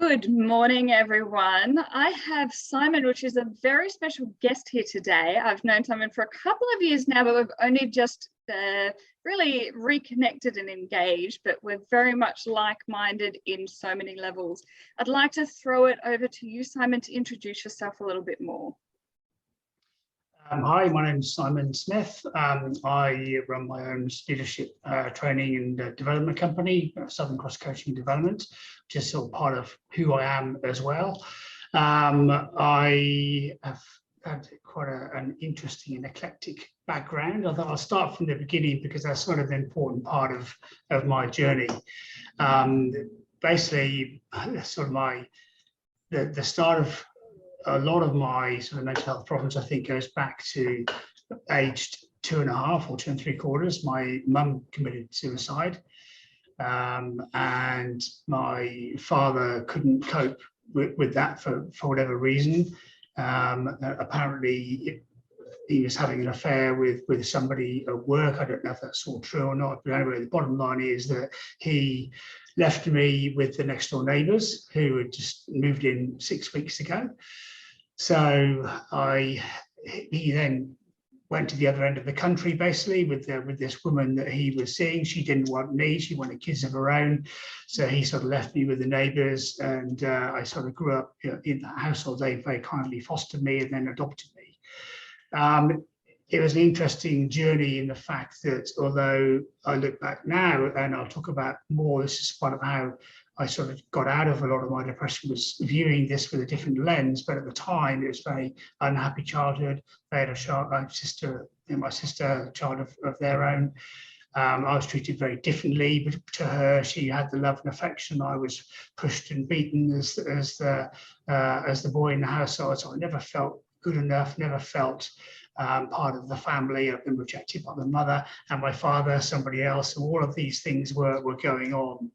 Good morning, everyone. I have Simon, which is a very special guest here today. I've known Simon for a couple of years now, but we've only just really reconnected and engaged, but we're very much like-minded in so many levels. I'd like to throw it over to you, Simon, to introduce yourself a little bit more. Hi, my name is Simon Smith. I run my own leadership training and development company, Southern Cross Coaching and Development, which is sort of part of who I am as well. I have had quite an interesting and eclectic background. I'll start from the beginning because that's sort of an important part of my journey. Basically, sort of the start of a lot of my sort of mental health problems, I think, goes back to aged 2.5 or 2 3/4. My mum committed suicide, and my father couldn't cope with that for whatever reason. Apparently, he was having an affair with somebody at work. I don't know if that's all true or not, but anyway, the bottom line is that he left me with the next door neighbours who had just moved in 6 weeks ago. So he then went to the other end of the country, basically, with this woman that he was seeing. She didn't want me, she wanted kids of her own. So he sort of left me with the neighbours, and I sort of grew up in that household. They very kindly fostered me and then adopted me. It was an interesting journey in the fact that although I look back now, and I'll talk about more, this is part of how I sort of got out of a lot of my depression, was viewing this with a different lens. But at the time, it was a very unhappy childhood. They had a sister, my sister, a child of their own. I was treated very differently, but to her, she had the love and affection. I was pushed and beaten as the boy in the household. So I never felt good enough, never felt part of the family. I've been rejected by the mother and my father, somebody else. So all of these things were going on.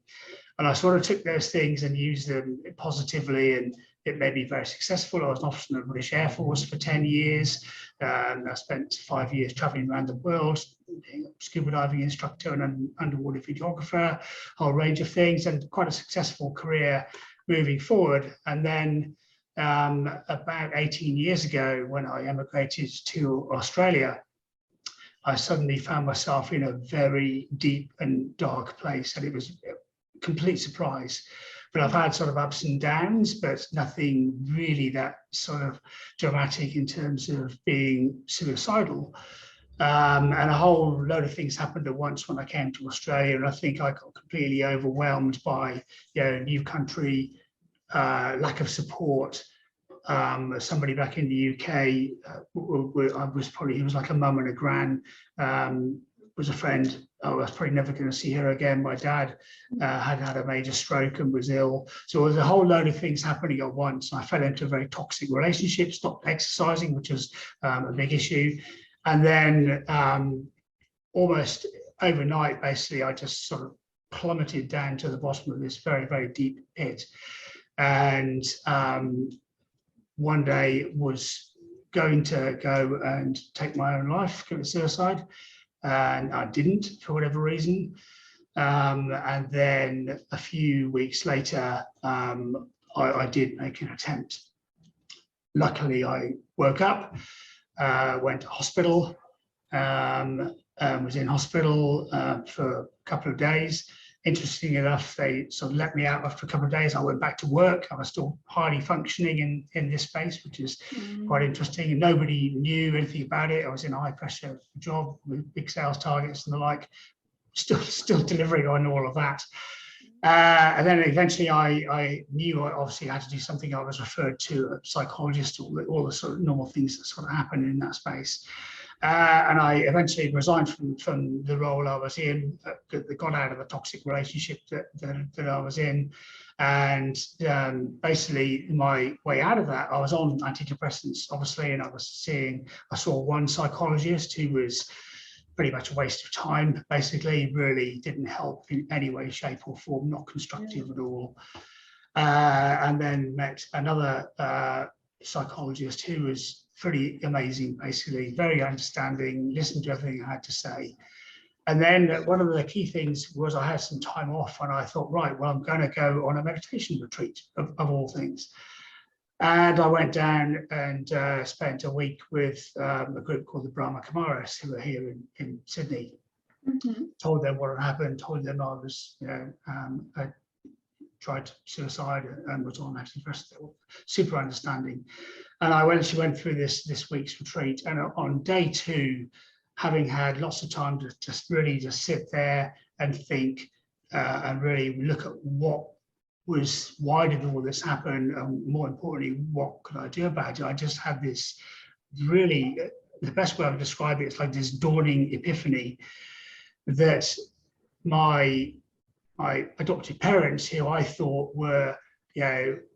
And I sort of took those things and used them positively, and it made me very successful. I was an officer in the British Air Force for 10 years. I spent 5 years traveling around the world, being a scuba diving instructor and an underwater videographer, a whole range of things, and quite a successful career moving forward. And then about 18 years ago, when I emigrated to Australia, I suddenly found myself in a very deep and dark place, and it was complete surprise. But I've had sort of ups and downs, but nothing really that sort of dramatic in terms of being suicidal. And a whole load of things happened at once when I came to Australia, and I think I got completely overwhelmed by new country, lack of support. Somebody back in the UK, he was like a mum and a gran, was a friend. I was probably never going to see her again. My dad had a major stroke and was ill. So there was a whole load of things happening at once. I fell into a very toxic relationship, stopped exercising, which was a big issue. And then almost overnight, basically, I just sort of plummeted down to the bottom of this very, very deep pit. And one day was going to go and take my own life, commit suicide. And I didn't, for whatever reason. And then a few weeks later, I did make an attempt. Luckily, I woke up, went to hospital, was in hospital for a couple of days. Interesting enough, they sort of let me out after a couple of days. I went back to work. I was still highly functioning in this space, which is quite interesting. And nobody knew anything about it. I was in a high pressure job with big sales targets and the like, still delivering on all of that. And then eventually I knew I obviously had to do something. I was referred to a psychologist, all the sort of normal things that sort of happen in that space. And I eventually resigned from the role I was in, got out of a toxic relationship that I was in. And basically my way out of that, I was on antidepressants, obviously, and I saw one psychologist who was pretty much a waste of time, basically, really didn't help in any way, shape or form, not constructive at all. And then met another psychologist who was pretty amazing, basically, very understanding, listened to everything I had to say. And then one of the key things was I had some time off, and I thought, right, well, I'm going to go on a meditation retreat of all things. And I went down and spent a week with a group called the Brahma Kumaris, who are here in Sydney. Mm-hmm. Told them what had happened, told them I was, I tried suicide and was on antidepressants. They were super understanding. And I went through this week's retreat. And on day 2, having had lots of time to just really just sit there and think and really look at why did all this happen, and more importantly, what could I do about it? I just had this really, the best way I would describe it, it's like this dawning epiphany that my adopted parents, who I thought were,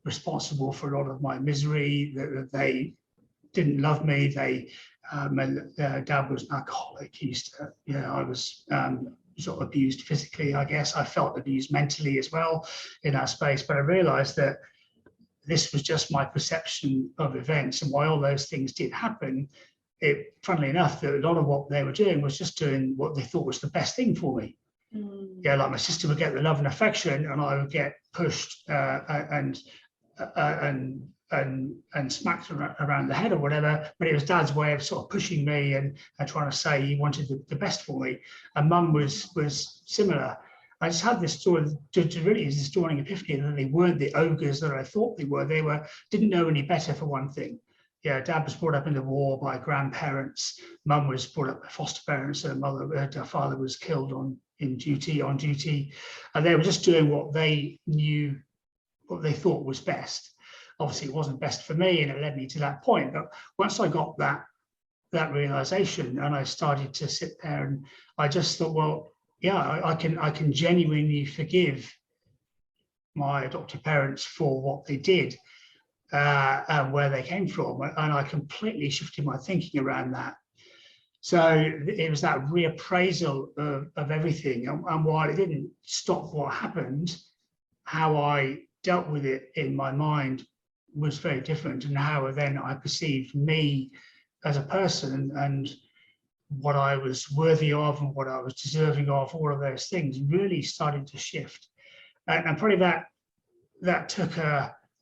responsible for a lot of my misery, that they didn't love me. My dad was an alcoholic. He used to, I was sort of abused physically, I guess. I felt abused mentally as well in that space. But I realized that this was just my perception of events, and while all those things did happen, funnily enough, that a lot of what they were doing was just doing what they thought was the best thing for me. Yeah, like my sister would get the love and affection, and I would get pushed and smacked around the head or whatever. But it was Dad's way of sort of pushing me and trying to say he wanted the best for me. And Mum was similar. I just had this sort of really this dawning epiphany that they weren't the ogres that I thought they were. They didn't know any better, for one thing. Yeah, Dad was brought up in the war by grandparents. Mum was brought up by foster parents. Her father was killed on duty, and they were just doing what they knew, what they thought was best. Obviously, it wasn't best for me, and it led me to that point. But once I got that realization, and I started to sit there, and I just thought, well, yeah, I can genuinely forgive my adoptive parents for what they did. And where they came from, and I completely shifted my thinking around that. So it was that reappraisal of everything, and while it didn't stop what happened, how I dealt with it in my mind was very different, and how then I perceived me as a person and what I was worthy of and what I was deserving of, all of those things really started to shift. And probably that took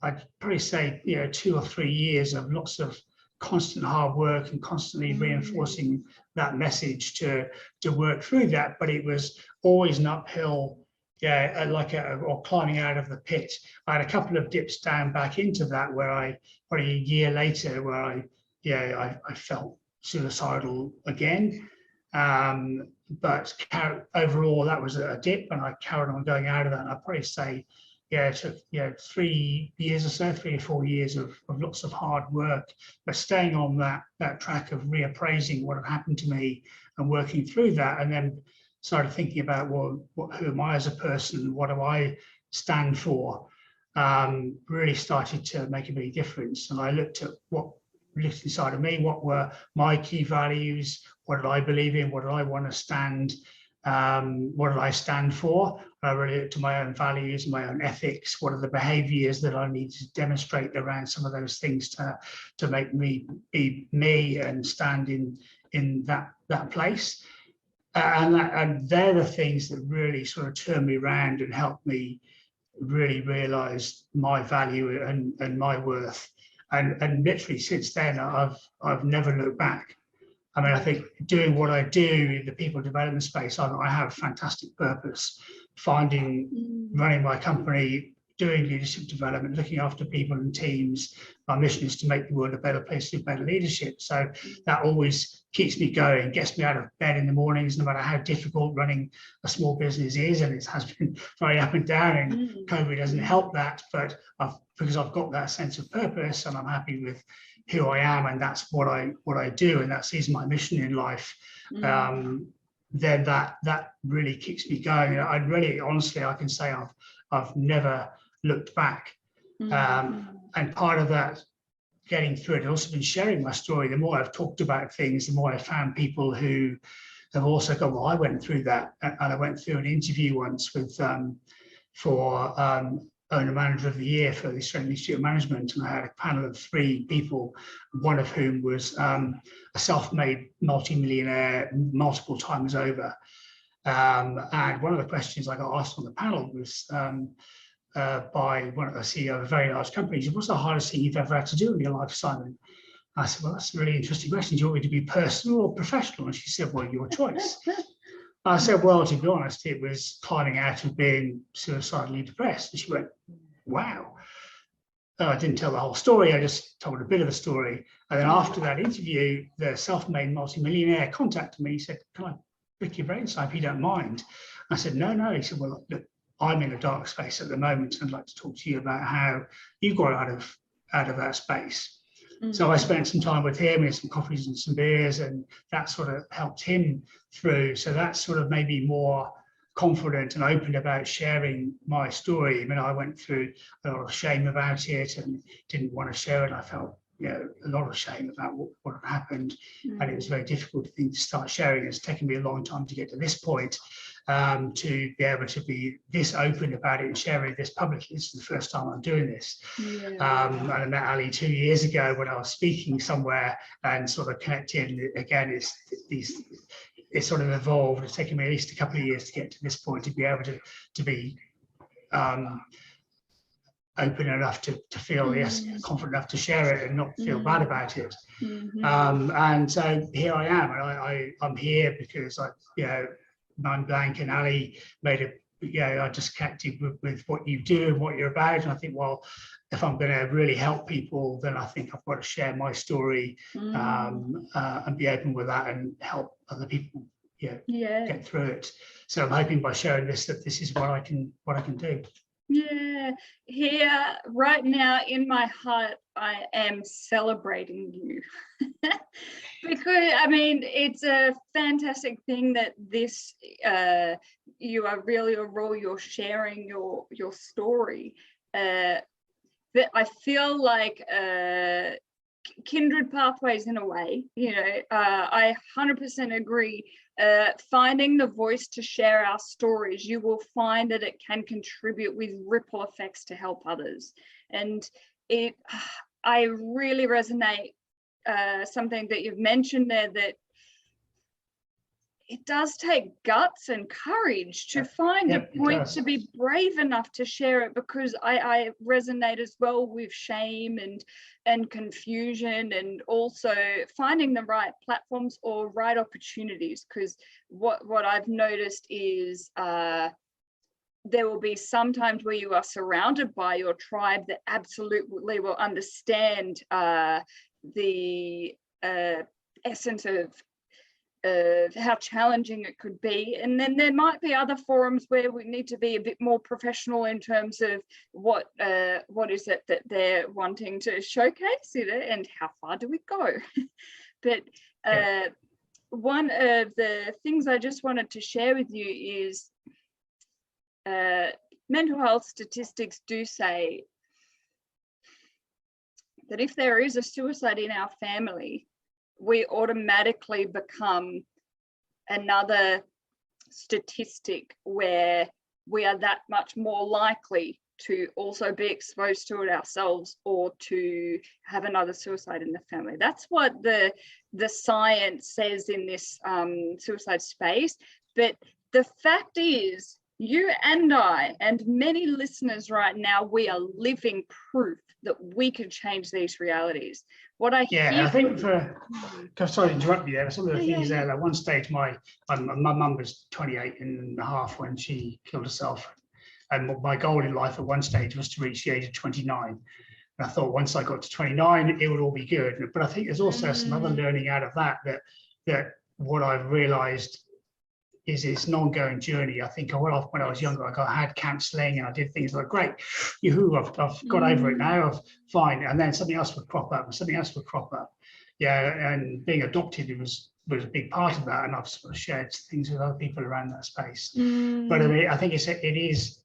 I'd probably say 2 or 3 years of lots of constant hard work and constantly reinforcing that message to work through that. But it was always an uphill, or climbing out of the pit. I had a couple of dips down back into that where I probably a year later where I felt suicidal again. But overall that was a dip, and I carried on going out of that. And I'd probably say it took 3 years or so, 3 or 4 years of lots of hard work, but staying on that track of reappraising what had happened to me and working through that, and then started thinking about, well, who am I as a person? What do I stand for? Really started to make a big difference. And I looked at what lived inside of me, what were my key values, what did I believe in, what did I want to stand, what did I stand for? I really looked to my own values, my own ethics. What are the behaviours that I need to demonstrate around some of those things to make me be me and stand in that place? And they're the things that really sort of turned me around and helped me really realise my value and my worth. And literally since then, I've never looked back. I mean, I think doing what I do in the people development space, I have fantastic purpose. Running my company, doing leadership development, looking after people and teams. My mission is to make the world a better place through better leadership. So that always keeps me going, gets me out of bed in the mornings, no matter how difficult running a small business is. And it has been very up and down, and COVID doesn't help that. But because I've got that sense of purpose, and I'm happy with who I am, and that's what I do, and that is my mission in life. Then that really keeps me going. I really, honestly, I can say I've never looked back. And part of that, getting through it, I've also been sharing my story. The more I've talked about things, the more I've found people who have also gone, well, I went through that. And I went through an interview once with for Owner Manager of the Year for the Australian Institute of Management, and I had a panel of 3 people, one of whom was a self-made multi-millionaire multiple times over. And one of the questions I got asked on the panel was by one of the CEO of a very large company. She said, "What's the hardest thing you've ever had to do in your life, Simon?" I said, "Well, that's a really interesting question. Do you want me to be personal or professional?" And she said, "Well, your choice." I said, "Well, to be honest, it was climbing out of being suicidally depressed." And she went, "Wow." I didn't tell the whole story. I just told a bit of the story. And then after that interview, the self-made multimillionaire contacted me. He said, "Can I pick your brains if you don't mind?" I said, "No, no." He said, "Well, look, I'm in a dark space at the moment. And I'd like to talk to you about how you got out of that space." So I spent some time with him, and some coffees and some beers, and that sort of helped him through. So that sort of made me more confident and open about sharing my story. I mean, I went through a lot of shame about it and didn't want to share it. I felt, a lot of shame about what had happened, and it was very difficult to start sharing. It's taken me a long time to get to this point, to be able to be this open about it and sharing this publicly. This is the first time I'm doing this. And I met Ali 2 years ago when I was speaking somewhere, and sort of connected. Again, it's sort of evolved. It's taken me at least a couple of years to get to this point, to be able to be open enough to feel confident enough to share it and not feel bad about it. And so here I am, and I'm here because I'm Blank and Ali made I just connected with what you do and what you're about. And I think, well, if I'm going to really help people, then I think I've got to share my story and be open with that and help other people get through it. So I'm hoping by sharing this that this is what I can do. Yeah, here right now in my heart, I am celebrating you. Because I mean, it's a fantastic thing that this you are really raw. You're sharing your story. That I feel like kindred pathways in a way. I 100% agree. Finding the voice to share our stories, you will find that it can contribute with ripple effects to help others. And I really resonate something that you've mentioned there, that it does take guts and courage to find a point to be brave enough to share it, because I resonate as well with shame and confusion, and also finding the right platforms or right opportunities. Because what I've noticed is there will be some times where you are surrounded by your tribe that absolutely will understand the essence of how challenging it could be, and then there might be other forums where we need to be a bit more professional in terms of what is it that they're wanting to showcase, and how far do we go. But one of the things I just wanted to share with you is mental health statistics do say that if there is a suicide in our family, we automatically become another statistic where we are that much more likely to also be exposed to it ourselves, or to have another suicide in the family. That's what the science says in this suicide space. But the fact is, you and I and many listeners right now, we are living proof that we can change these realities. What I hear, I think sorry to interrupt you there, some of the things there, at one stage, my mum was 28 and a half when she killed herself. And my goal in life at one stage was to reach the age of 29. And I thought once I got to 29, it would all be good. But I think there's also some other learning out of that what I've realized is it's an ongoing journey. I think when I was younger, I had counselling and I did things like, great, yoo-hoo, I've got over it now, I'm fine. And then something else would crop up and something else would crop up. And being adopted was a big part of that. And I've sort of shared things with other people around that space. But I think it is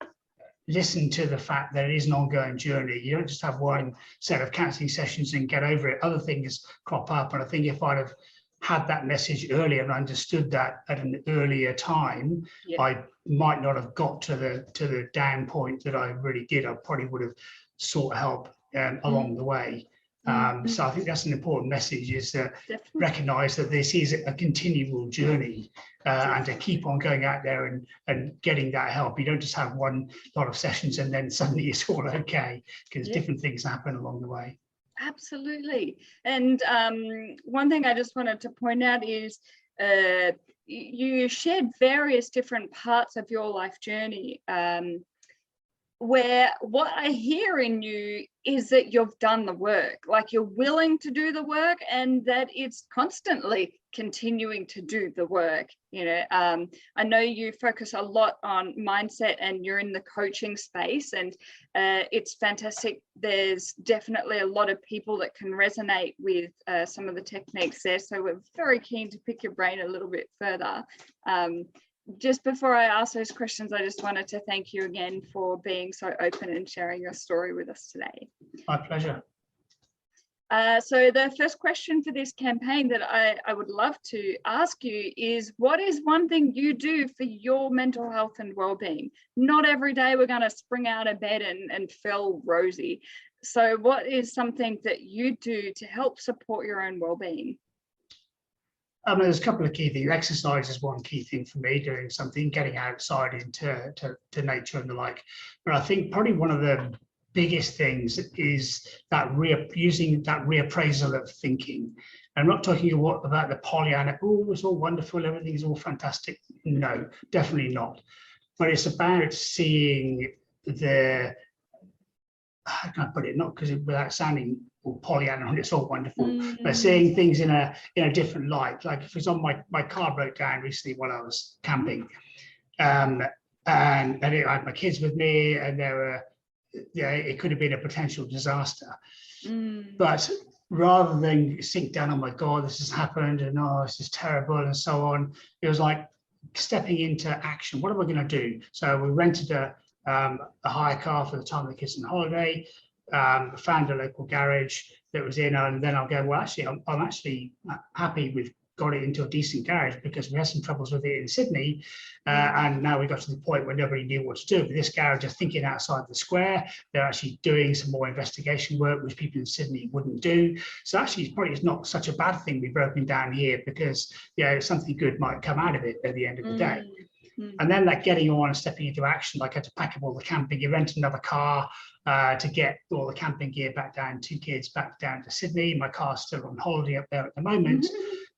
listen to the fact that it is an ongoing journey. You don't just have one set of counselling sessions and get over it. Other things crop up. And I think if I'd have had that message earlier and understood that at an earlier time, I might not have got to the down point that I really did. I probably would have sought help along the way. So I think that's an important message, is that Definitely. recognize that this is a continual journey, and to keep on going out there and getting that help. You don't just have one lot of sessions and then suddenly it's all okay, because different things happen along the way. Absolutely. And one thing I just wanted to point out is you shared various different parts of your life journey, where what I hear in you is that you've done the work, like you're willing to do the work, and that it's constantly continuing to do the work. I know you focus a lot on mindset, and you're in the coaching space, and it's fantastic. There's definitely a lot of people that can resonate with some of the techniques there, so we're very keen to pick your brain a little bit further. Just before I ask those questions, I just wanted to thank you again for being so open and sharing your story with us today. My pleasure. So the first question for this campaign that I would love to ask you is, what is one thing you do for your mental health and well-being? Not every day we're going to spring out of bed and feel rosy. So what is something that you do to help support your own well-being? There's a couple of key things. Exercise is one key thing for me, doing something, getting outside into to nature and the like. But I think probably one of the biggest things is that using that reappraisal of thinking. I'm not talking about the Pollyanna, oh, it's all wonderful, everything's all fantastic. No, definitely not. But it's about seeing how can I put it? Not because without sounding Pollyanna, it's all wonderful, but seeing things in a different light. Like, for example, my car broke down recently while I was camping, and I had my kids with me, and it could have been a potential disaster. But rather than sink down, oh my God, this has happened, and oh, this is terrible, and so on, it was like stepping into action. What am I going to do? So we rented a hire car for the time the kids on holiday, found a local garage that was in, and then I'll go, well, actually, I'm actually happy we've got it into a decent garage, because we had some troubles with it in Sydney, and now we got to the point where nobody knew what to do. But this garage is thinking outside the square. They're actually doing some more investigation work, which people in Sydney wouldn't do. So actually, it's not such a bad thing we've broken down here, because something good might come out of it at the end of the day. And then that getting on and stepping into action, like I had to pack up all the camping gear, rent another car to get all the camping gear back down, 2 kids back down to Sydney. My car's still on holiday up there at the moment.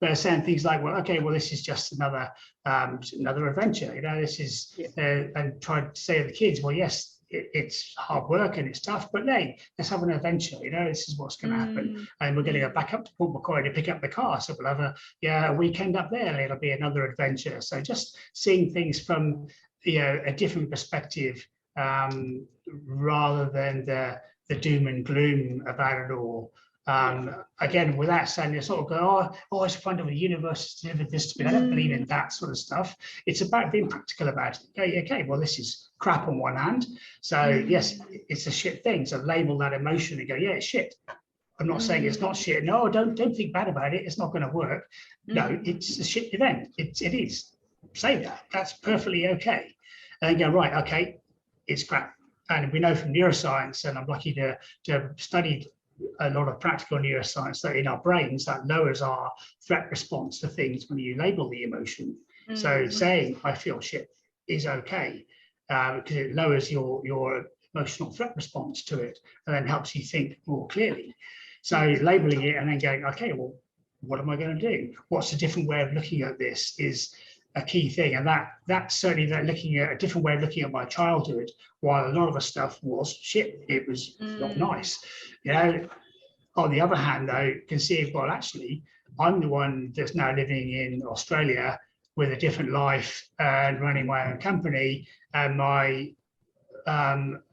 But saying things like, well, okay, well, this is just another adventure, this is, and try to say to the kids, well, yes, it's hard work and it's tough, but hey, let's have an adventure, this is what's going to happen. And we're going to go back up to Port Macquarie to pick up the car, so we'll have a weekend up there, it'll be another adventure. So just seeing things from a different perspective, rather than the doom and gloom about it all. Again, without saying this, sort of go, oh, it's fun the universe has delivered this to me. I don't believe in that sort of stuff. It's about being practical about it. Okay, well, this is crap on one hand. So yes, it's a shit thing. So label that emotion and go, yeah, it's shit. I'm not saying it's not shit. No, don't think bad about it. It's not going to work. No, it's a shit event. It is. Say that. That's perfectly okay. And then go, right, okay, it's crap. And we know from neuroscience, and I'm lucky to have studied a lot of practical neuroscience, that in our brains that lowers our threat response to things when you label the emotion. So saying I feel shit is okay, because it lowers your emotional threat response to it, and then helps you think more clearly. So labeling it and then going, okay, well, what am I going to do? What's a different way of looking at this is a key thing. And that's certainly that, looking at a different way of looking at my childhood, while a lot of the stuff was shit, it was not nice. On the other hand, though, you can see, well, actually, I'm the one that's now living in Australia with a different life and running my own company, and my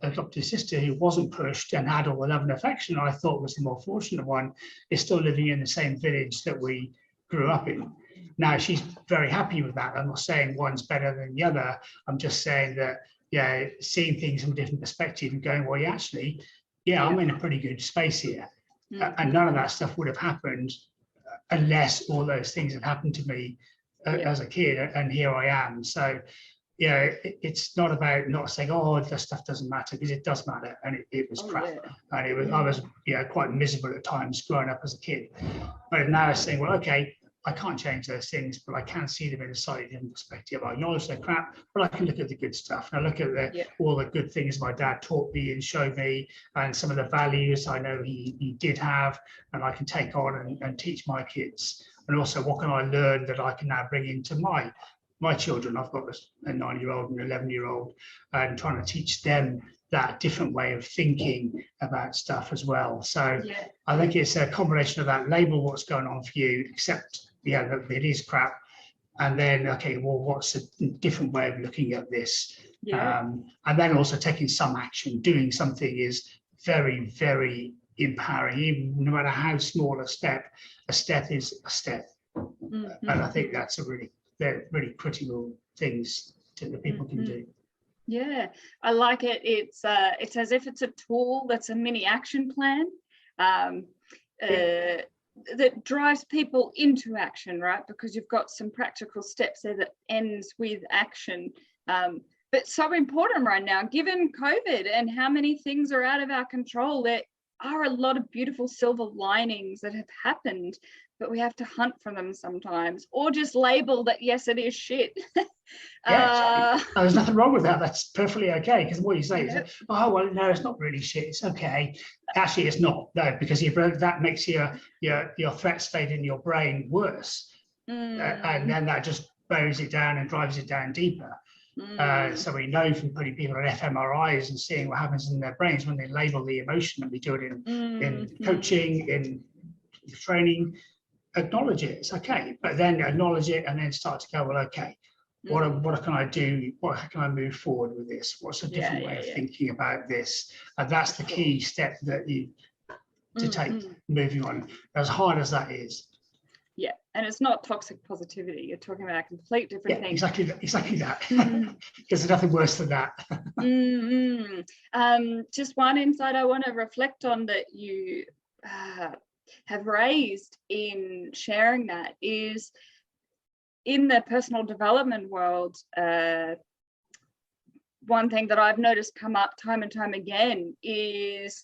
adopted sister, who wasn't pushed and had all the love and affection I thought was the more fortunate one, is still living in the same village that we grew up in. Now, she's very happy with that. I'm not saying one's better than the other. I'm just saying that, seeing things from a different perspective and going, well, actually, I'm in a pretty good space here. And none of that stuff would have happened unless all those things had happened to me as a kid, and here I am. So it's not about not saying, oh, this stuff doesn't matter, because it does matter, and it was crap, and it was I was quite miserable at times growing up as a kid. But now I'm saying, well, okay, I can't change those things, but I can see them in a slightly different perspective. I acknowledge they're crap, but I can look at the good stuff. And I look at all the good things my dad taught me and showed me, and some of the values I know he did have, and I can take on and teach my kids. And also, what can I learn that I can now bring into my children? I've got a 9-year-old and an 11-year-old, and trying to teach them that different way of thinking about stuff as well. So I think it's a combination of that. Label what's going on for you, accept that it is crap, and then okay, well, what's a different way of looking at this? And then also taking some action. Doing something is very, very empowering, even no matter how small a step is a step. And I think that's they're really critical things that people can do. Yeah, I like it. It's as if it's a tool that's a mini action plan that drives people into action, right? Because you've got some practical steps there that ends with action. But so important right now, given COVID and how many things are out of our control, there are a lot of beautiful silver linings that have happened, but we have to hunt for them sometimes, or just label that, yes, it is shit. There's nothing wrong with that. That's perfectly okay, because what you say is, oh, well, no, it's not really shit. It's okay. Actually, it's not, no, because that makes your threat state in your brain worse. And then that just buries it down and drives it down deeper. So we know from putting people on fMRIs and seeing what happens in their brains when they label the emotion, and we do it in coaching, in training. Acknowledge it, it's okay, but then acknowledge it and then start to go, well, okay, what can I do? How can I move forward with this? What's a different way of thinking about this? And that's the key step that you to take moving on, as hard as that is. Yeah, and it's not toxic positivity. You're talking about a complete different thing. Exactly that. Because there's nothing worse than that. Just one insight I want to reflect on that you have raised in sharing that is, in the personal development world, one thing that I've noticed come up time and time again is,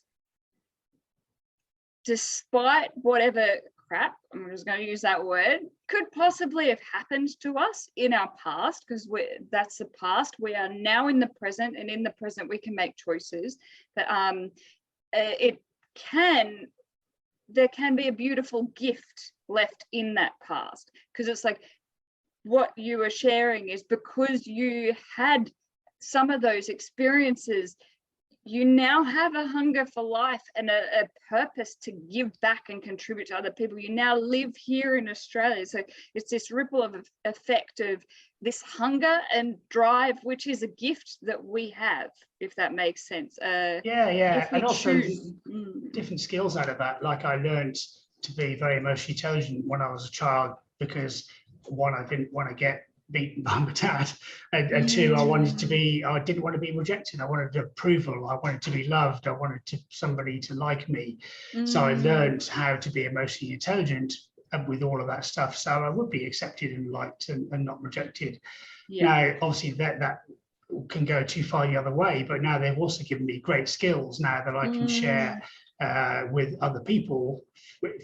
despite whatever crap, I'm just going to use that word, could possibly have happened to us in our past, because that's the past. We are now in the present, and in the present we can make choices. But there can be a beautiful gift left in that past, because it's like what you were sharing is, because you had some of those experiences, you now have a hunger for life and a purpose to give back and contribute to other people. You now live here in Australia. So it's this ripple of effect of this hunger and drive, which is a gift that we have, if that makes sense. And also different skills out of that. Like, I learned to be very emotionally intelligent when I was a child, because one, I didn't want to get beaten by my dad, and two, I didn't want to be rejected. I wanted approval. I wanted to be loved. I wanted somebody to like me. So I learned how to be emotionally intelligent with all of that stuff, so I would be accepted and liked and not rejected. Now, obviously, that can go too far the other way, but now they've also given me great skills now that I can share with other people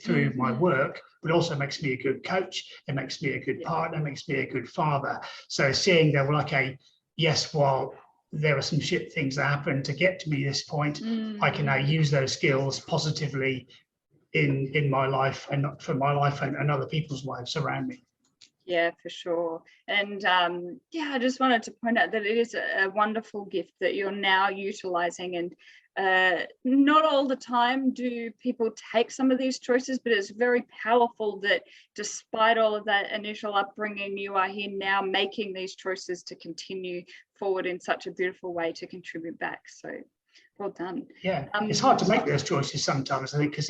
through my work, but also makes me a good coach. It makes me a good partner, makes me a good father. So seeing that, well, okay, yes, while there are some shit things that happened to get to me this point, I can now use those skills positively in my life, and not for my life and other people's lives around me. Yeah, for sure. And I just wanted to point out that it is a wonderful gift that you're now utilizing, and not all the time do people take some of these choices, but it's very powerful that despite all of that initial upbringing, you are here now making these choices to continue forward in such a beautiful way to contribute back. So well done. It's hard to make those choices sometimes, I think, because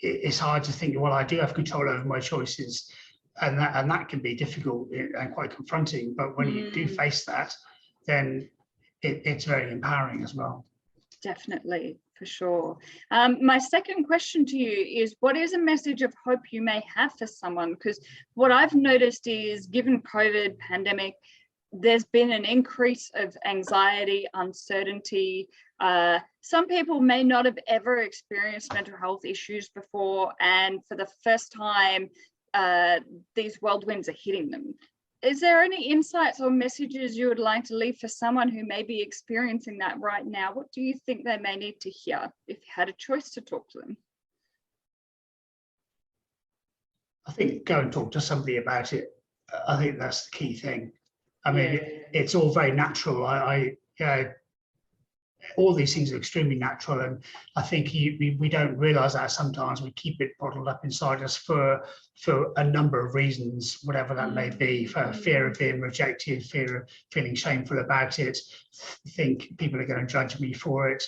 it's hard to think, well, I do have control over my choices, and that can be difficult and quite confronting. But when you do face that, then it's very empowering as well. Definitely, for sure. My second question to you is, what is a message of hope you may have for someone? Because what I've noticed is, given COVID pandemic, there's been an increase of anxiety, uncertainty. Some people may not have ever experienced mental health issues before, and for the first time, these whirlwinds are hitting them. Is there any insights or messages you would like to leave for someone who may be experiencing that right now? What do you think they may need to hear if you had a choice to talk to them? I think go and talk to somebody about it. I think that's the key thing. I mean, it's all very natural. All these things are extremely natural, and I think we don't realize that sometimes. We keep it bottled up inside us for a number of reasons, whatever that may be, for fear of being rejected, fear of feeling shameful about it, think people are going to judge me for it.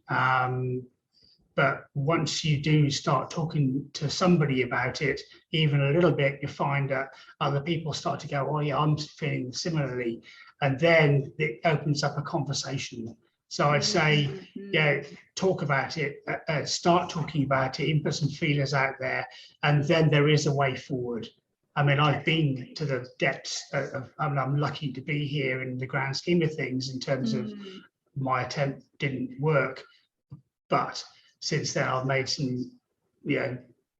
But once you do start talking to somebody about it, even a little bit, you find that other people start to go, oh yeah, I'm feeling similarly. And then it opens up a conversation. So I'd say, yeah, talk about it, start talking about it, put some feelers out there, and then there is a way forward. I mean, I've been to the depths of, I'm lucky to be here in the grand scheme of things in terms of my attempt didn't work. But since then, I've made some,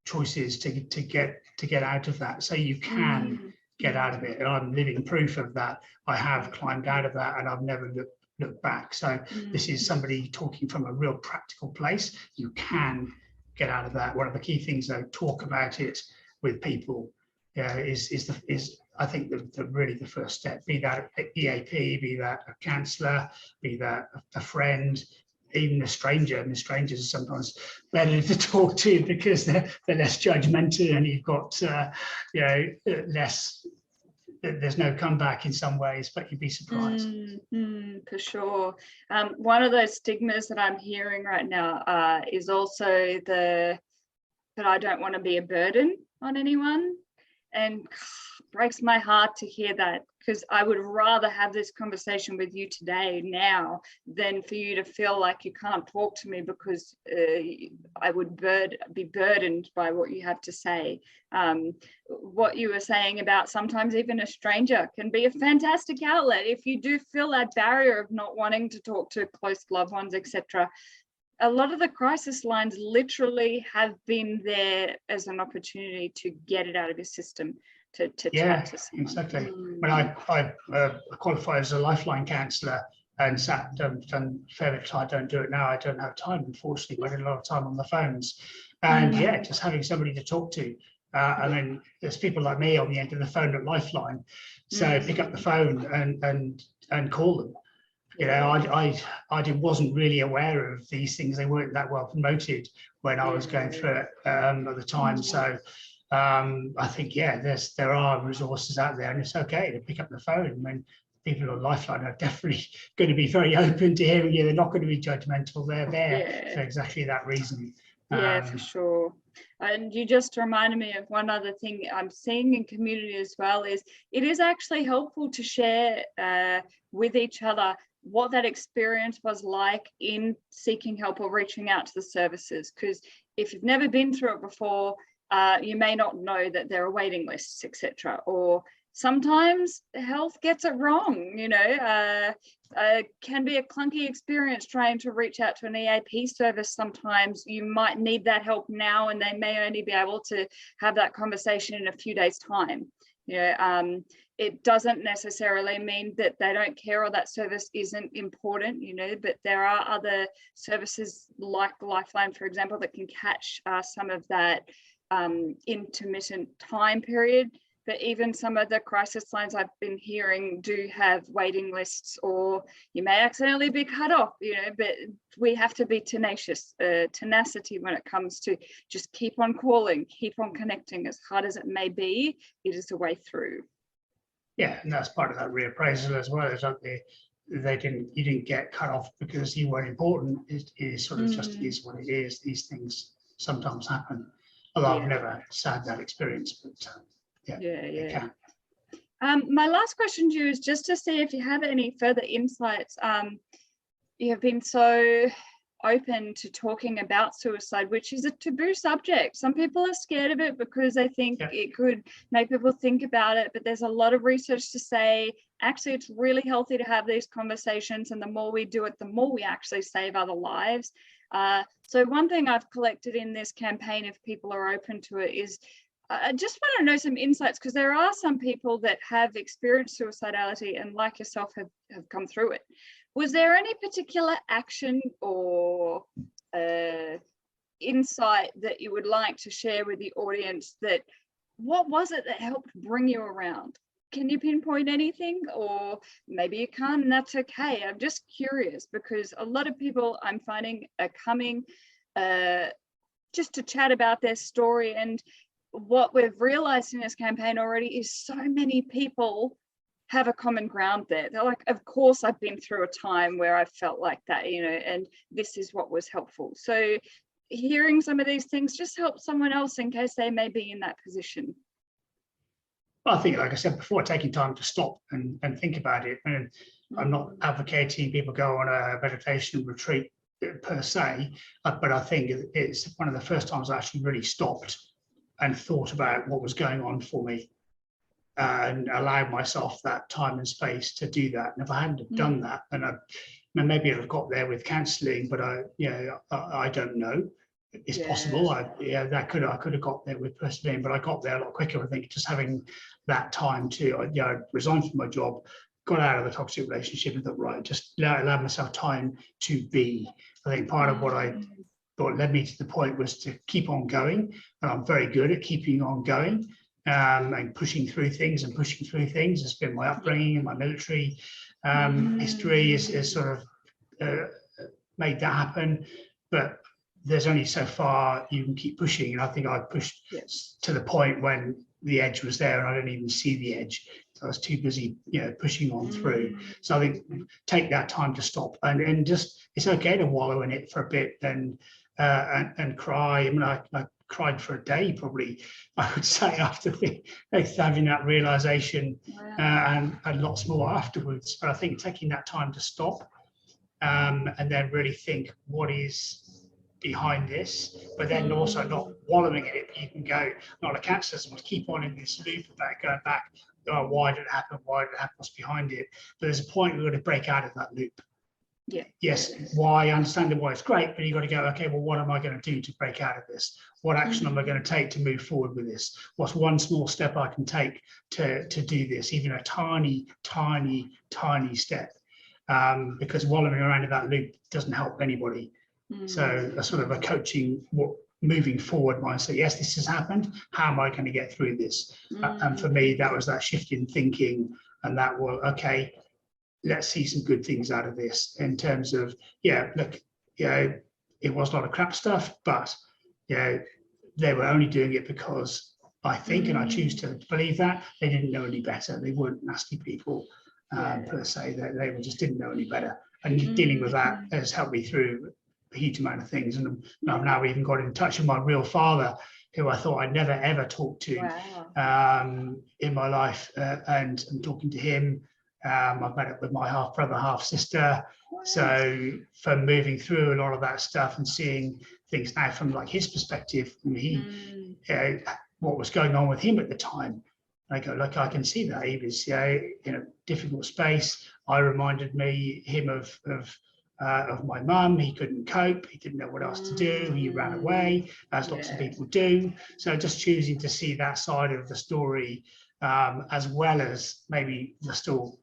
choices to get out of that. So you can get out of it, and I'm living proof of that. I have climbed out of that, and I've never looked back. So this is somebody talking from a real practical place. You can get out of that. One of the key things, though, talk about it with people. Is I think really the first step. Be that EAP, be that a counsellor, be that a friend, even a stranger. And the strangers are sometimes better to talk to because they're less judgmental, and you've got less. There's no comeback in some ways, but you'd be surprised. For sure. One of those stigmas that I'm hearing right now is also that I don't want to be a burden on anyone, and breaks my heart to hear that, because I would rather have this conversation with you today now than for you to feel like you can't talk to me because I would be burdened by what you have to say. What you were saying about sometimes even a stranger can be a fantastic outlet if you do feel that barrier of not wanting to talk to close loved ones, etc. A lot of the crisis lines literally have been there as an opportunity to get it out of your system, to chat to someone. Exactly. When I qualified as a lifeline counsellor and done a fair bit of time, I don't do it now. I don't have time, unfortunately, but I did a lot of time on the phones. And just having somebody to talk to. I mean, there's people like me on the end of the phone at Lifeline. So pick up the phone and call them. I wasn't really aware of these things. They weren't that well promoted when I was going through it at the time. So I think, there are resources out there, and it's okay to pick up the phone. When people on Lifeline are definitely going to be very open to hearing you. They're not going to be judgmental. They're there for exactly that reason. For sure. And you just reminded me of one other thing I'm seeing in community as well, is it is actually helpful to share with each other what that experience was like in seeking help or reaching out to the services. Because if you've never been through it before, you may not know that there are waiting lists, etc. Or sometimes health gets it wrong, can be a clunky experience trying to reach out to an EAP service. Sometimes you might need that help now, and they may only be able to have that conversation in a few days' time. It doesn't necessarily mean that they don't care or that service isn't important, but there are other services like Lifeline, for example, that can catch some of that intermittent time period. But even some of the crisis lines I've been hearing do have waiting lists, or you may accidentally be cut off, but we have to be tenacity when it comes to just keep on calling, keep on connecting. As hard as it may be, it is a way through. Yeah, and that's part of that reappraisal as well, is that you didn't get cut off because you weren't important. It is sort of just is what it is. These things sometimes happen. Although I've never had that experience, but it can. My last question to you is just to see if you have any further insights. You have been so open to talking about suicide, which is a taboo subject. Some people are scared of it because they think it could make people think about it, but there's a lot of research to say actually it's really healthy to have these conversations, and the more we do it, the more we actually save other lives. So one thing I've collected in this campaign, if people are open to it, is I just want to know some insights, because there are some people that have experienced suicidality and, like yourself, have come through it. Was there any particular action or insight that you would like to share with the audience? That what was it that helped bring you around? Can you pinpoint anything? Or maybe you can't, and that's okay. I'm just curious, because a lot of people I'm finding are coming just to chat about their story. And what we've realized in this campaign already is so many people have a common ground there. They're like, of course, I've been through a time where I felt like that, you know, and this is what was helpful. So hearing some of these things just helps someone else in case they may be in that position. Well, I think, like I said before, taking time to stop and think about it. And I'm not advocating people go on a meditation retreat per se, but I think it's one of the first times I actually really stopped and thought about what was going on for me, and allowed myself that time and space to do that. And if I hadn't have done that, and maybe I'd have got there with counselling, but I don't know. It's possible. I could have got there with persevering, but I got there a lot quicker. I think just having that time to resign from my job, got out of the toxic relationship, and thought, right, just allow myself time to be. I think part of what I thought led me to the point was to keep on going, and I'm very good at keeping on going. And pushing through things. It's been my upbringing and my military history is sort of made that happen. But there's only so far you can keep pushing. And I think I pushed to the point when the edge was there and I didn't even see the edge. So I was too busy, pushing on through. So I think take that time to stop and just, it's okay to wallow in it for a bit and cry. I mean, I cried for a day, probably, I would say, after having that realization, and lots more afterwards. But I think taking that time to stop and then really think what is behind this, but then also not wallowing in it. You can go, not a cancer, someone keep on in this loop about going back, oh, why did it happen? What's behind it? But there's a point we're going to break out of that loop. Yes, why, understanding why it's great, but you've got to go, okay, well, what am I going to do to break out of this? What action am I going to take to move forward with this? What's one small step I can take to do this, even a tiny step? Because wallowing around in that loop doesn't help anybody. So a sort of a coaching, moving forward mindset. Yes, this has happened. How am I going to get through this? And for me, that was that shift in thinking, and that was, okay, let's see some good things out of this in terms of, look, it was a lot of crap stuff, but they were only doing it because I think, and I choose to believe that, they didn't know any better. They weren't nasty people per se. They just didn't know any better. And dealing with that has helped me through a huge amount of things. And I've now even got in touch with my real father, who I thought I'd never ever talk to in my life, and I'm talking to him. I've met up with my half brother, half sister. So from moving through a lot of that stuff and seeing things now from like his perspective, what was going on with him at the time, I go, look, I can see that he was in a difficult space. I reminded him of my mum. He couldn't cope. He didn't know what else to do. He ran away, as lots of people do. So just choosing to see that side of the story, as well as maybe still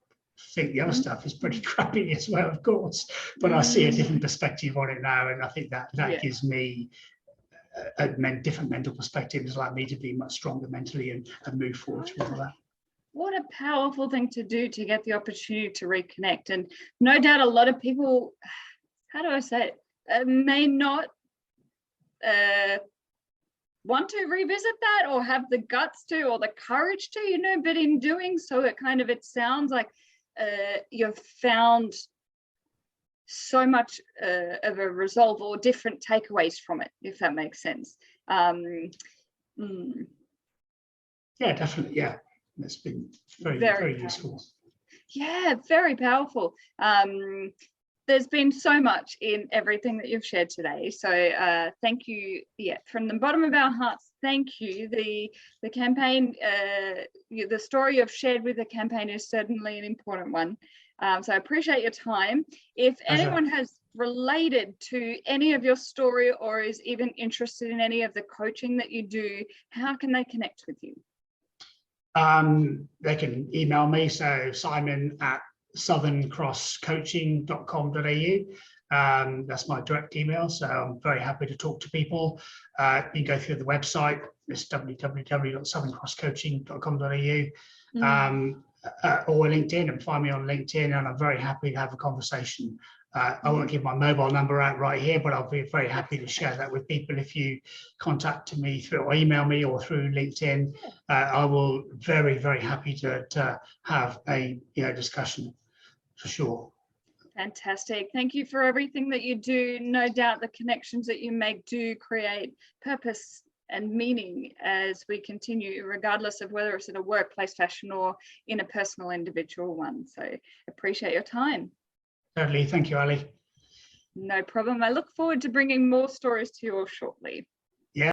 think the other stuff is pretty crappy as well, of course. But I see a different perspective on it now, and I think that gives me a different mental perspective. It's allowed me to be much stronger mentally and move forward through all that. What a powerful thing to do, to get the opportunity to reconnect. And no doubt a lot of people, how do I say it, may not want to revisit that or have the guts to or the courage to, but in doing so, it sounds like you've found so much of a resolve or different takeaways from it, if that makes sense. Yeah, definitely. Yeah, it's been very useful. Yeah, very powerful. there's been so much in everything that you've shared today. So thank you. Yeah, from the bottom of our hearts, thank you. The campaign, the story you've shared with the campaign is certainly an important one. So I appreciate your time. If anyone has related to any of your story or is even interested in any of the coaching that you do, how can they connect with you? They can email me, so simon@southerncrosscoaching.com.au. That's my direct email, so I'm very happy to talk to people. You can go through the website, it's www.southerncrosscoaching.com.au, or LinkedIn, and find me on LinkedIn, and I'm very happy to have a conversation. I won't give my mobile number out right here, but I'll be very happy to share that with people. If you contact me through or email me or through LinkedIn, I will very, very happy to have a discussion for sure. Fantastic. Thank you for everything that you do. No doubt the connections that you make do create purpose and meaning as we continue, regardless of whether it's in a workplace fashion or in a personal individual one. So appreciate your time. Certainly. Thank you, Ali. No problem. I look forward to bringing more stories to you all shortly.